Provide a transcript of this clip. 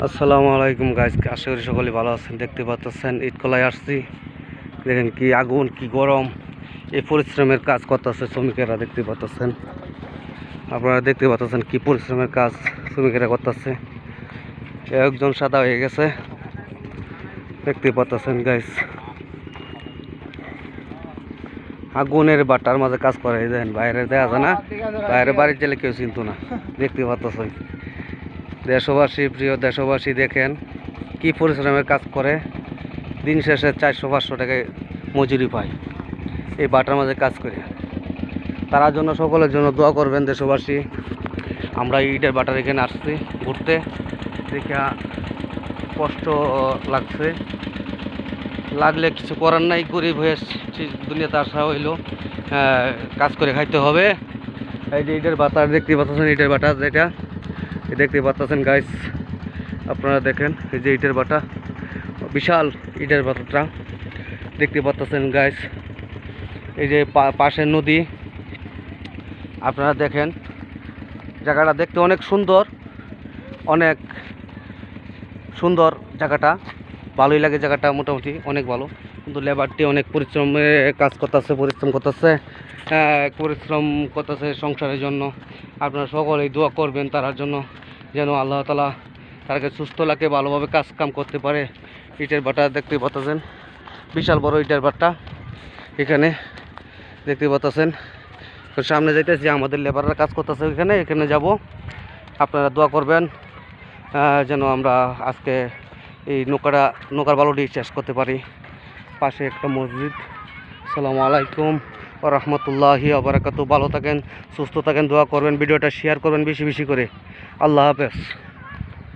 আসসালামু আলাইকুম গাইস, আশা করি সকলে ভালো আছেন। দেখতে পাচ্ছেন ইটকলায় আসছি, দেখেন কি আগুন কি গরম। এই পরিশ্রমের কাজ করতেছে শ্রমিকেরা, দেখতে পাচ্ছেন আপনারা, দেখতে পাচ্ছেন কি পরিশ্রমের কাজ শ্রমিকেরা করতেছে। একজন সাদা হয়ে গেছে, দেখতে পাচ্ছেন গাইস। আগুনের বাটার মাঝে কাজ করে, দেখেন বাইরে দেখা যায় না, বাইরে বাড়ির জেলে কেউ চিনতো না। দেখতে পাচ্ছেন দেশবাসী, প্রিয় দেশবাসী, দেখেন কি পরিশ্রমের কাজ করে। দিন শেষে 400-500 টাকায় মজুরি পায় এই বাটার মাঝে কাজ করে। তার জন্য সকলের জন্য দোয়া করবেন দেশবাসী। আমরা ইটের বাটার এখানে আসছি ঘুরতে, দেখে কষ্ট লাগছে, লাগলে কিছু করার নাই। গরিব হয়ে দুনিয়াতে আসা হইলো, কাজ করে খাইতে হবে। এই যে ইটের বাটার দেখতে পাচ্ছেন, ইটের বাটা যেটা দেখতে পাচ্ছেন গাইস, আপনারা দেখেন এই যে ইটের বাটা, বিশাল ইটের বাটাটা দেখতে পাচ্ছেন গাইস। এই যে পাশের নদী, আপনারা দেখেন জায়গাটা দেখতে অনেক সুন্দর, অনেক সুন্দর জায়গাটা, ভালোই লাগে জায়গাটা, মোটামুটি অনেক ভালো। কিন্তু লেবারটি অনেক পরিশ্রমে কাজ করতেছে, পরিশ্রম করতেছে সংসারের জন্য। আপনারা সকলেই দোয়া করবেন তার জন্য, যেন আল্লাহ তাআলা তাকে সুস্থ লাগে, ভালোভাবে কাজ কাম করতে পারে। ইটের ভাটা দেখতে পাচ্ছেন, বিশাল বড় ইটের ভাটা এখানে দেখতে পাচ্ছেন। তো সামনে যাইতেছি, আমাদের লেবাররা কাজ করতেছে এখানে যাব। আপনারা দোয়া করবেন যেন আমরা আজকে এই নৌকার বালুটি শেষ করতে পারি। পাশে একটা মসজিদ। আসসালামু আলাইকুম ওয়া রাহমাতুল্লাহি ওয়া বারাকাতুহু। ভালো থাকেন, সুস্থ থাকেন, দোয়া করবেন, ভিডিওটা শেয়ার করবেন বেশি বেশি করে। আল্লাহ হাফেজ।